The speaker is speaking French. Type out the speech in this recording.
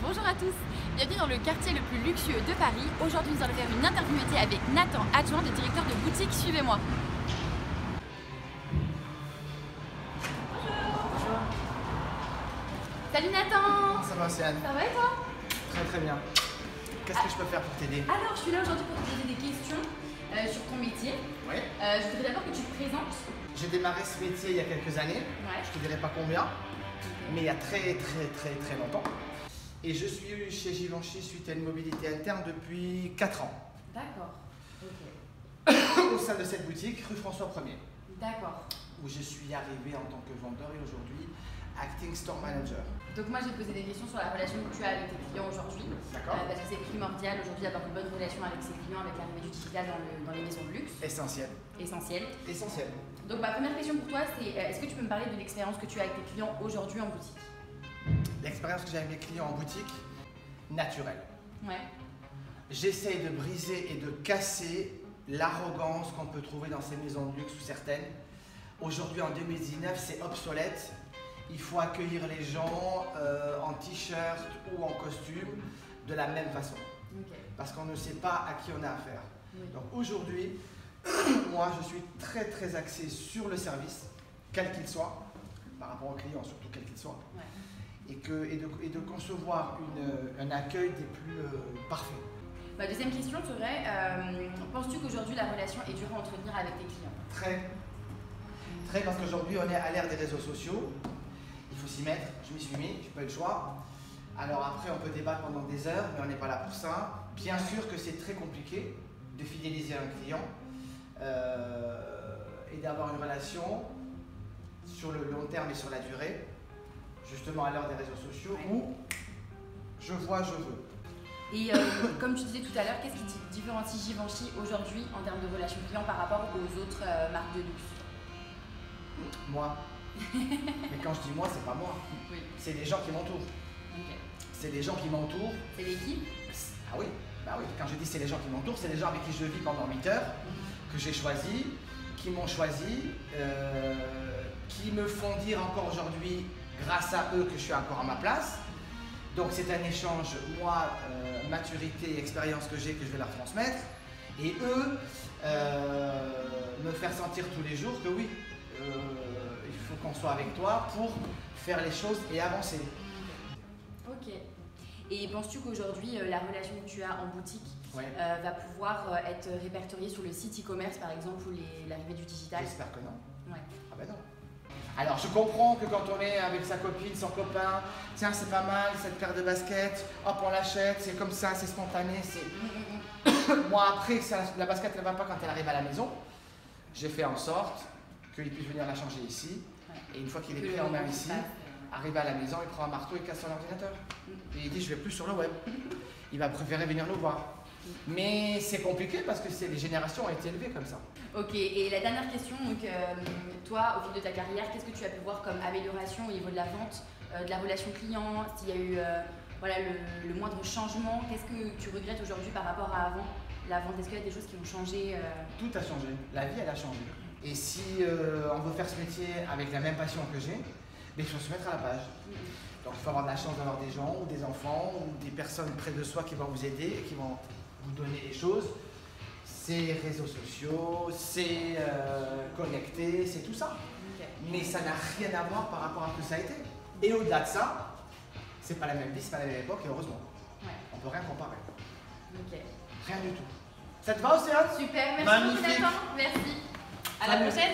Bonjour à tous, bienvenue dans le quartier le plus luxueux de Paris. Aujourd'hui nous allons faire une interview métier avec Nathan, adjoint de directeur de boutique. Suivez-moi. Bonjour. Salut Nathan. Ça va Océane? Ça va et toi? Très très bien. Qu'est-ce que je peux faire pour t'aider? Alors je suis là aujourd'hui pour te poser des questions sur ton métier. Oui. Je voudrais d'abord que tu te présentes. J'ai démarré ce métier il y a quelques années. Ouais. Je te dirai pas combien, mais il y a très longtemps. Et je suis chez Givenchy suite à une mobilité interne depuis 4 ans. D'accord. Ok. Au sein de cette boutique, rue François 1er. D'accord. Où je suis arrivé en tant que vendeur et aujourd'hui acting store manager. Donc moi j'ai posé des questions sur la relation que tu as avec tes clients aujourd'hui. D'accord. Parce que c'est primordial aujourd'hui d'avoir une bonne relation avec ses clients, avec l'arrivée du digital dans les maisons de luxe. Essentiel. Essentiel. Essentiel. Donc ma première question pour toi c'est est-ce que tu peux me parler de l'expérience que tu as avec tes clients aujourd'hui en boutique? L'expérience que j'ai avec mes clients en boutique, naturelle. Ouais. J'essaye de briser et de casser l'arrogance qu'on peut trouver dans ces maisons de luxe ou certaines. Aujourd'hui, en 2019, c'est obsolète. Il faut accueillir les gens en t-shirt ou en costume de la même façon. Okay. Parce qu'on ne sait pas à qui on a affaire. Oui. Donc aujourd'hui, moi, je suis très axé sur le service, quel qu'il soit, par rapport aux clients, surtout quel qu'il soit. Ouais. Et de concevoir un accueil des plus parfaits. Ma deuxième question serait, penses-tu qu'aujourd'hui la relation est dure à entretenir avec tes clients? Très, parce qu'aujourd'hui on est à l'ère des réseaux sociaux, il faut s'y mettre, je m'y suis mis, j'ai pas eu le choix. Alors après on peut débattre pendant des heures, mais on n'est pas là pour ça. Bien sûr que c'est très compliqué de fidéliser un client et d'avoir une relation sur le long terme et sur la durée. Justement à l'heure des réseaux sociaux où je vois, je veux. Et comme tu disais tout à l'heure, qu'est-ce qui différencie Givenchy aujourd'hui en termes de relations clients par rapport aux autres marques de luxe? Moi. Mais quand je dis moi, c'est pas moi. Oui. C'est les gens qui m'entourent. Okay. C'est les gens qui m'entourent. C'est l'équipe? Ah oui, bah oui. Quand je dis c'est les gens qui m'entourent, c'est les gens avec qui je vis pendant 8 heures, que j'ai choisi, qui m'ont choisi, qui me font dire encore aujourd'hui grâce à eux que je suis encore à ma place. Donc c'est un échange, moi, maturité et expérience que j'ai, que je vais leur transmettre. Et eux, me faire sentir tous les jours que oui, il faut qu'on soit avec toi pour faire les choses et avancer. Ok. Et penses-tu qu'aujourd'hui, la relation que tu as en boutique Ouais. va pouvoir être répertoriée sur le site e-commerce par exemple ou l'arrivée du digital? J'espère que non. Ouais. Ah ben non. Alors je comprends que quand on est avec sa copine, son copain, tiens c'est pas mal cette paire de baskets, hop on l'achète, c'est comme ça, c'est spontané, c'est... Moi après, la basket ne va pas quand elle arrive à la maison, j'ai fait en sorte qu'il puisse venir la changer ici, et une fois qu'il est pris en main ici, arrivé à la maison, il prend un marteau et casse son ordinateur. Et il dit je vais plus sur le web. Il va préférer venir nous voir. Mais c'est compliqué parce que les générations ont été élevées comme ça. Ok, et la dernière question, donc toi, au fil de ta carrière, qu'est-ce que tu as pu voir comme amélioration au niveau de la vente, de la relation client, s'il y a eu voilà, le moindre changement, qu'est-ce que tu regrettes aujourd'hui par rapport à avant, la vente? Est-ce qu'il y a des choses qui ont changé? Tout a changé, la vie elle a changé. Et si on veut faire ce métier avec la même passion que j'ai, il faut se mettre à la page. Donc il faut avoir de la chance d'avoir des gens ou des enfants ou des personnes près de soi qui vont vous aider et qui vont vous donner des choses. C'est réseaux sociaux, c'est connecté, c'est tout ça. Okay. Mais ça n'a rien à voir par rapport à ce que ça a été. Et au-delà de ça, c'est pas la même vie, c'est pas la même époque et heureusement. Ouais. On peut rien comparer. Okay. Rien du tout. Ça te va Océane? Super, merci beaucoup Nathan. Merci. À la prochaine.